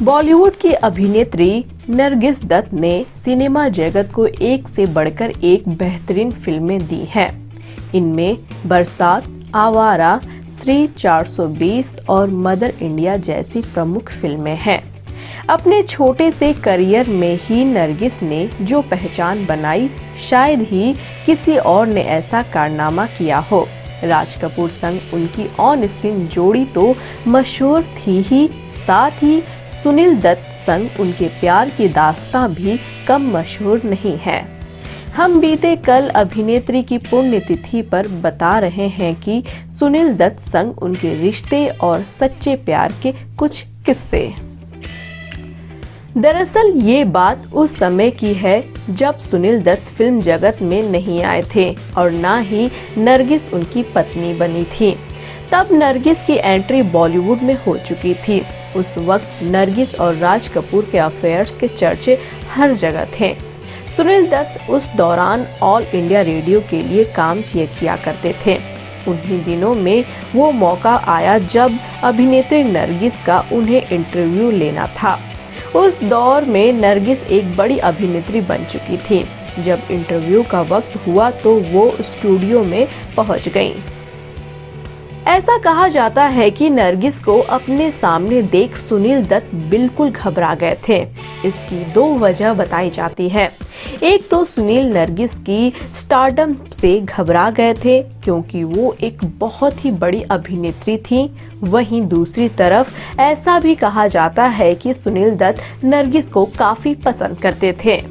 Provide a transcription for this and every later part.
बॉलीवुड की अभिनेत्री नरगिस दत्त ने सिनेमा जगत को एक से बढ़कर एक बेहतरीन फिल्में दी हैं। इनमें बरसात, आवारा, श्री 420 और मदर इंडिया जैसी प्रमुख फिल्में हैं। अपने छोटे से करियर में ही नरगिस ने जो पहचान बनाई, शायद ही किसी और ने ऐसा कारनामा किया हो। राज कपूर संग उनकी ऑन स्क्रीन जोड़ी तो मशहूर थी ही, साथ ही सुनील दत्त संग उनके प्यार की दास्तां भी कम मशहूर नहीं है। हम बीते कल अभिनेत्री की पुण्यतिथि पर बता रहे हैं कि सुनील दत्त संग उनके रिश्ते और सच्चे प्यार के कुछ किस्से। दरअसल ये बात उस समय की है जब सुनील दत्त फिल्म जगत में नहीं आए थे और ना ही नरगिस उनकी पत्नी बनी थी। तब नरगिस की एंट्री बॉलीवुड में हो चुकी थी। उस वक्त नरगिस और राज कपूर के अफेयर्स के चर्चे हर जगह थे। सुनील दत्त उस दौरान ऑल इंडिया रेडियो के लिए काम किया करते थे। उन्हीं दिनों में वो मौका आया जब अभिनेत्री नरगिस का उन्हें इंटरव्यू लेना था। उस दौर में नरगिस एक बड़ी अभिनेत्री बन चुकी थी। जब इंटरव्यू का वक्त हुआ तो वो स्टूडियो में पहुंच गईं। ऐसा कहा जाता है कि नरगिस को अपने सामने देख सुनील दत्त बिल्कुल घबरा गए थे। इसकी दो वजह बताई जाती है। एक तो सुनील नरगिस की स्टारडम से घबरा गए थे क्योंकि वो एक बहुत ही बड़ी अभिनेत्री थी। वहीं दूसरी तरफ ऐसा भी कहा जाता है कि सुनील दत्त नरगिस को काफी पसंद करते थे।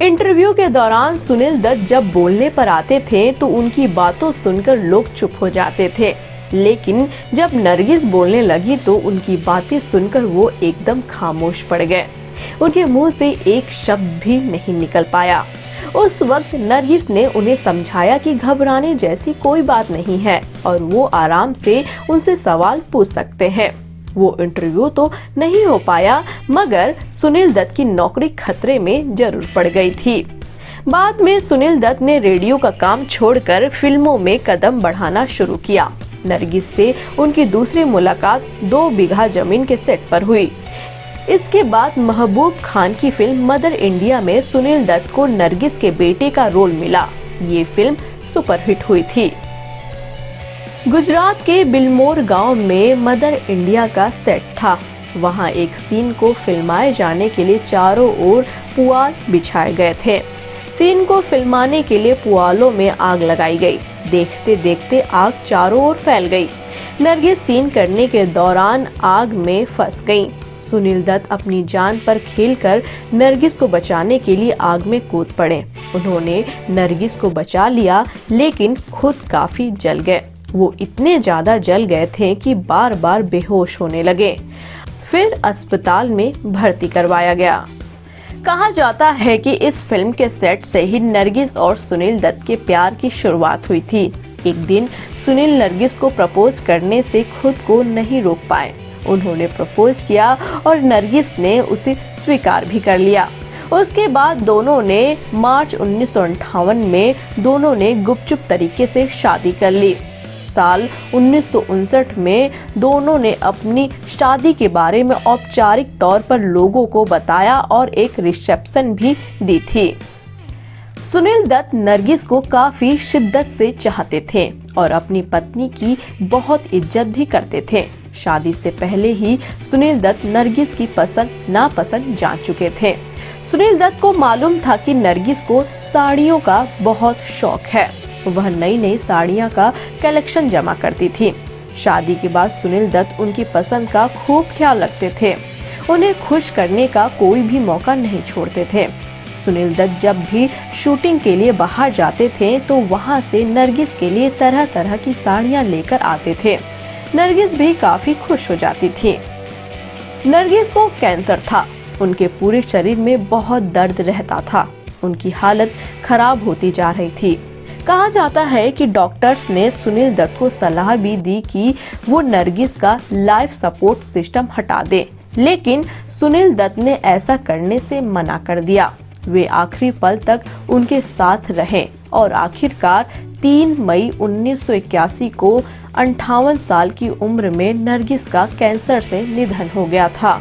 इंटरव्यू के दौरान सुनील दत्त जब बोलने पर आते थे तो उनकी बातों सुनकर लोग चुप हो जाते थे, लेकिन जब नरगिस बोलने लगी तो उनकी बातें सुनकर वो एकदम खामोश पड़ गए। उनके मुंह से एक शब्द भी नहीं निकल पाया। उस वक्त नरगिस ने उन्हें समझाया कि घबराने जैसी कोई बात नहीं है और वो आराम से उनसे सवाल पूछ सकते हैं। वो इंटरव्यू तो नहीं हो पाया, मगर सुनील दत्त की नौकरी खतरे में जरूर पड़ गई थी। बाद में सुनील दत्त ने रेडियो का काम छोड़कर फिल्मों में कदम बढ़ाना शुरू किया। नरगिस से उनकी दूसरी मुलाकात 2 बीघा जमीन के सेट पर हुई। इसके बाद महबूब खान की फिल्म मदर इंडिया में सुनील दत्त को नरगिस के बेटे का रोल मिला। ये फिल्म सुपरहिट हुई थी। गुजरात के बिलमोर गांव में मदर इंडिया का सेट था। वहां एक सीन को फिल्माए जाने के लिए चारों ओर पुआल बिछाए गए थे। सीन को फिल्माने के लिए पुआलों में आग लगाई गई। देखते देखते आग चारों ओर फैल गई। नरगिस सीन करने के दौरान आग में फंस गईं। सुनील दत्त अपनी जान पर खेलकर नरगिस को बचाने के लिए आग में कूद पड़े। उन्होंने नरगिस को बचा लिया, लेकिन खुद काफी जल गए। वो इतने ज्यादा जल गए थे कि बार बार बेहोश होने लगे। फिर अस्पताल में भर्ती करवाया गया। कहा जाता है कि इस फिल्म के सेट से ही नरगिस और सुनील दत्त के प्यार की शुरुआत हुई थी। एक दिन सुनील नरगिस को प्रपोज करने से खुद को नहीं रोक पाए। उन्होंने प्रपोज किया और नरगिस ने उसे स्वीकार भी कर लिया। उसके बाद दोनों ने मार्च 1958 में दोनों ने गुपचुप तरीके से शादी कर ली। साल 1959 में दोनों ने अपनी शादी के बारे में औपचारिक तौर पर लोगों को बताया और एक रिसेप्शन भी दी थी। सुनील दत्त नरगिस को काफी शिद्दत से चाहते थे और अपनी पत्नी की बहुत इज्जत भी करते थे। शादी से पहले ही सुनील दत्त नरगिस की पसंद नापसंद जान चुके थे। सुनील दत्त को मालूम था कि नरगिस को साड़ियों का बहुत शौक है। वह नई नई साड़ियां का कलेक्शन जमा करती थी। शादी के बाद सुनील दत्त उनकी पसंद का खूब ख्याल रखते थे। उन्हें खुश करने का कोई भी मौका नहीं छोड़ते थे। सुनील दत्त जब भी शूटिंग के लिए बाहर जाते थे तो वहां से नरगिस के लिए तरह तरह की साड़ियां लेकर आते थे। नरगिस भी काफी खुश हो जाती थी। नरगिस को कैंसर था। उनके पूरे शरीर में बहुत दर्द रहता था। उनकी हालत खराब होती जा रही थी। कहा जाता है कि डॉक्टर्स ने सुनील दत्त को सलाह भी दी कि वो नरगिस का लाइफ सपोर्ट सिस्टम हटा दे, लेकिन सुनील दत्त ने ऐसा करने से मना कर दिया। वे आखिरी पल तक उनके साथ रहे और आखिरकार 3 मई 1981 को 58 साल की उम्र में नरगिस का कैंसर से निधन हो गया था।